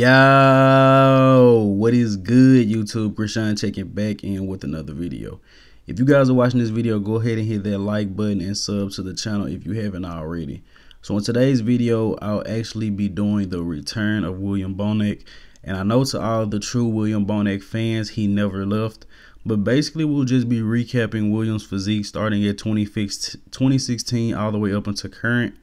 Yo, what is good, YouTube? Krishan checking back in with another video. If you guys are watching this video, go ahead and hit that like button and sub to the channel if you haven't already. So in today's video, I'll actually be doing the return of William Bonac. And I know to all the true William Bonac fans, he never left. But basically, we'll just be recapping William's physique starting at 2016 all the way up until current.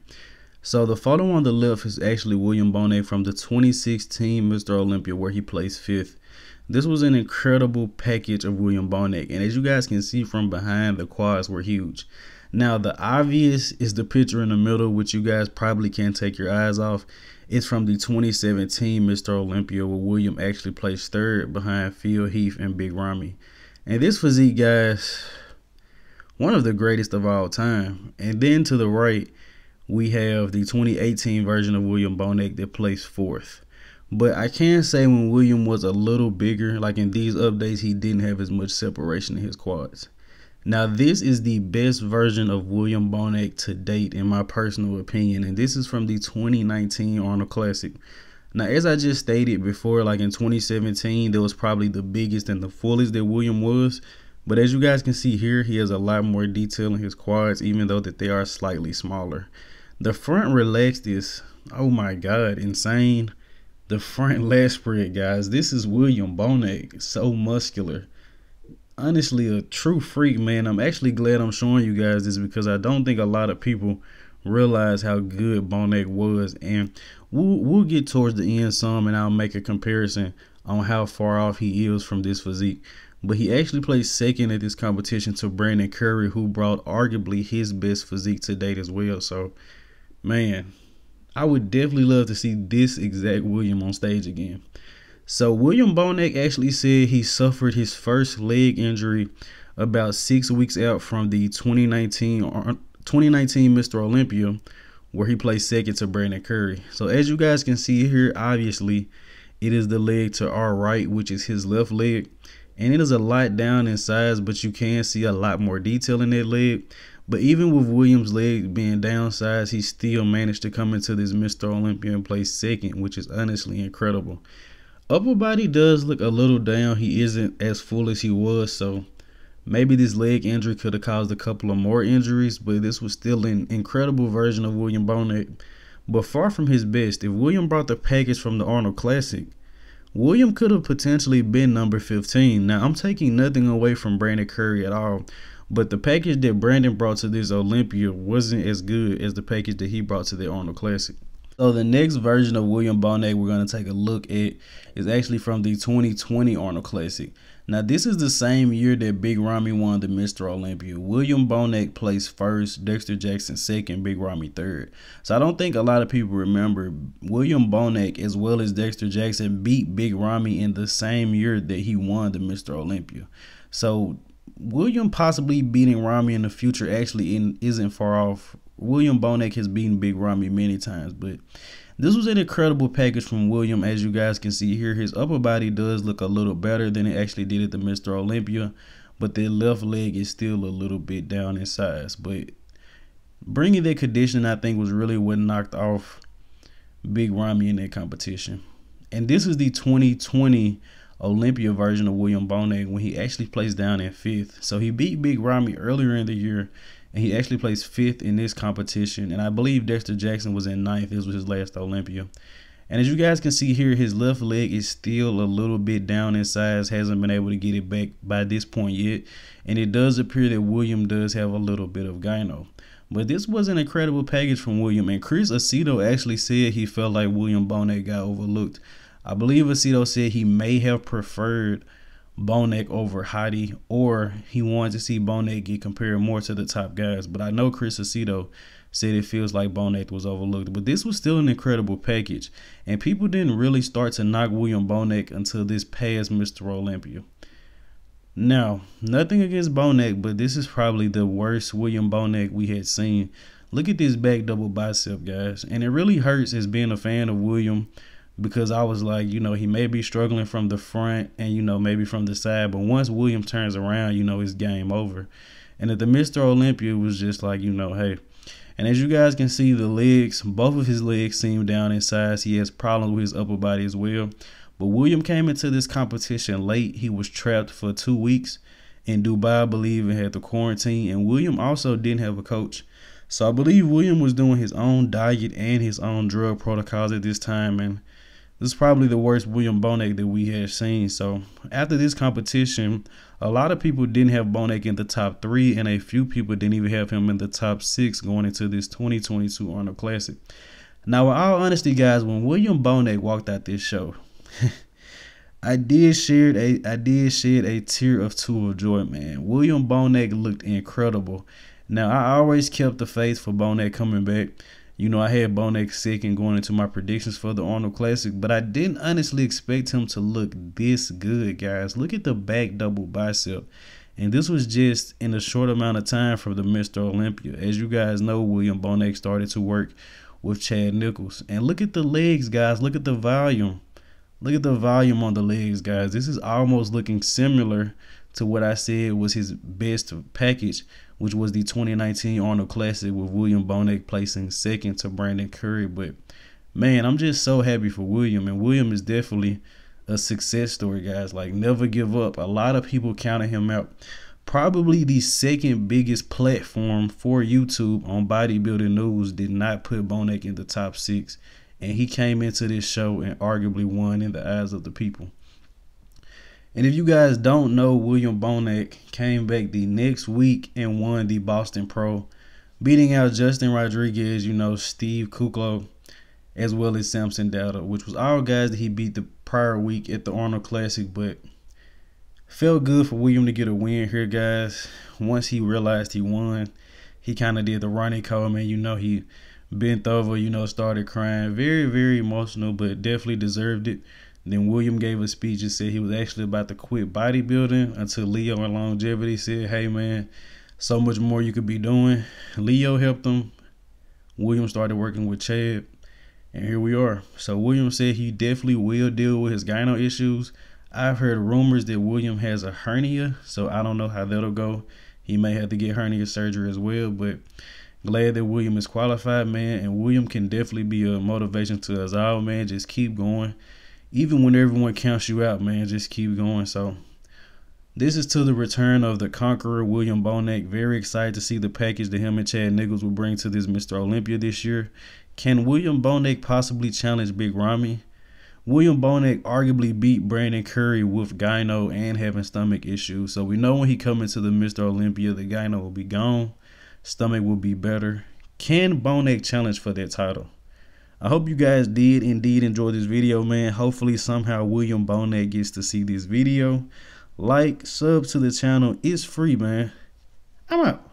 So the photo on the left is actually William Bonac from the 2016 Mr. Olympia, where he placed 5th. This was an incredible package of William Bonac, and as you guys can see from behind, the quads were huge. Now the obvious is the picture in the middle, which you guys probably can't take your eyes off. It's from the 2017 Mr. Olympia, where William actually placed 3rd behind Phil Heath and Big Ramy. And this physique, guys, one of the greatest of all time. And then to the right, we have the 2018 version of William Bonac that placed 4th. But I can say when William was a little bigger, like in these updates, he didn't have as much separation in his quads. Now, this is the best version of William Bonac to date, in my personal opinion. And this is from the 2019 Arnold Classic. Now, as I just stated before, like in 2017, that was probably the biggest and the fullest that William was. But as you guys can see here, he has a lot more detail in his quads, even though that they are slightly smaller. The front relaxed is, oh my God, insane. The front lat spread, guys. This is William Bonac, so muscular. Honestly, a true freak, man. I'm actually glad I'm showing you guys this because I don't think a lot of people realize how good Bonac was. And we'll get towards the end some, and I'll make a comparison on how far off he is from this physique. But he actually placed 2nd at this competition to Brandon Curry, who brought arguably his best physique to date as well. So, man, I would definitely love to see this exact William on stage again. So William Bonac actually said he suffered his first leg injury about 6 weeks out from the 2019 Mr. Olympia, where he placed 2nd to Brandon Curry. So as you guys can see here, obviously it is the leg to our right, which is his left leg. And it is a lot down in size, but you can see a lot more detail in that leg. But even with Williams' leg being downsized, he still managed to come into this Mr. Olympia and place 2nd, which is honestly incredible. Upper body does look a little down. He isn't as full as he was, so maybe this leg injury could have caused a couple of more injuries, but this was still an incredible version of William Bonac, but far from his best. If William brought the package from the Arnold Classic, William could have potentially been number 15. Now, I'm taking nothing away from Brandon Curry at all, but the package that Brandon brought to this Olympia wasn't as good as the package that he brought to the Arnold Classic. So the next version of William Bonac we're going to take a look at is actually from the 2020 Arnold Classic. Now, this is the same year that Big Ramy won the Mr. Olympia. William Bonac placed 1st, Dexter Jackson 2nd, Big Ramy 3rd. So I don't think a lot of people remember William Bonac as well as Dexter Jackson beat Big Ramy in the same year that he won the Mr. Olympia. So William possibly beating Ramy in the future actually isn't far off. William Bonac has beaten Big Ramy many times, but this was an incredible package from William. As you guys can see here, his upper body does look a little better than it actually did at the Mr. Olympia, but the left leg is still a little bit down in size. But bringing that condition, I think, was really what knocked off Big Ramy in that competition. And this is the 2020 Olympia version of William Bonac when he actually placed down in 5th. So he beat Big Ramy earlier in the year, and he actually placed 5th in this competition. And I believe Dexter Jackson was in 9th. This was his last Olympia. And as you guys can see here, his left leg is still a little bit down in size. Hasn't been able to get it back by this point yet. And it does appear that William does have a little bit of gyno. But this was an incredible package from William. And Chris Aceto actually said he felt like William Bonac got overlooked. I believe Aceto said he may have preferred Bonac over Hottie, or he wanted to see Bonac get compared more to the top guys. But I know Chris Aceto said it feels like Bonac was overlooked. But this was still an incredible package, and people didn't really start to knock William Bonac until this past Mr. Olympia. Now, nothing against Bonac, but this is probably the worst William Bonac we had seen. Look at this back double bicep, guys, and it really hurts as being a fan of William, because I was like, you know, he may be struggling from the front and, you know, maybe from the side. But once William turns around, you know, it's game over. And at the Mr. Olympia, it was just like, you know, hey. And as you guys can see, the legs, both of his legs seem down in size. He has problems with his upper body as well. But William came into this competition late. He was trapped for 2 weeks in Dubai, I believe, and had to quarantine. And William also didn't have a coach. So I believe William was doing his own diet and his own drug protocols at this time. And this is probably the worst William Bonac that we have seen. So after this competition, a lot of people didn't have Bonac in the top 3, and a few people didn't even have him in the top 6 going into this 2022 Arnold Classic. Now, with all honesty, guys, when William Bonac walked out this show, I did shed a tear of two of joy, man. William Bonac looked incredible. Now, I always kept the faith for Bonac coming back. You know, I had Bonac second going into my predictions for the Arnold Classic, but I didn't honestly expect him to look this good, guys. Look at the back double bicep. And this was just in a short amount of time from the Mr. Olympia. As you guys know, William Bonac started to work with Chad Nichols. And look at the legs, guys. Look at the volume. Look at the volume on the legs, guys. This is almost looking similar to what I said was his best package, which was the 2019 Arnold Classic with William Bonac placing second to Brandon Curry. But, man, I'm just so happy for William. And William is definitely a success story, guys. Like, never give up. A lot of people counted him out. Probably the second biggest platform for YouTube on bodybuilding news did not put Bonac in the top 6. And he came into this show and arguably won in the eyes of the people. And if you guys don't know, William Bonac came back the next week and won the Boston Pro, beating out Justin Rodriguez, you know, Steve Kuklo, as well as Samson Dowder, which was all guys that he beat the prior week at the Arnold Classic. But felt good for William to get a win here, guys. Once he realized he won, he kind of did the Ronnie Coleman, you know, he bent over, you know, started crying. Very, very emotional, but definitely deserved it. Then William gave a speech and said he was actually about to quit bodybuilding until Leo and Longevity said, hey, man, so much more you could be doing. Leo helped him. William started working with Chad, and here we are. So William said he definitely will deal with his gyno issues. I've heard rumors that William has a hernia, so I don't know how that'll go. He may have to get hernia surgery as well, but glad that William is qualified, man. And William can definitely be a motivation to us all, man. Just keep going. Even when everyone counts you out, man, just keep going. So this is to the return of the Conqueror, William Bonac. Very excited to see the package that him and Chad Nichols will bring to this Mr. Olympia this year. Can William Bonac possibly challenge Big Ramy? William Bonac arguably beat Brandon Curry with gyno and having stomach issues. So we know when he comes into the Mr. Olympia, the gyno will be gone. Stomach will be better. Can Bonac challenge for that title? I hope you guys did indeed enjoy this video, man. Hopefully somehow William Bonac gets to see this video. Like, sub to the channel. It's free, man. I'm out.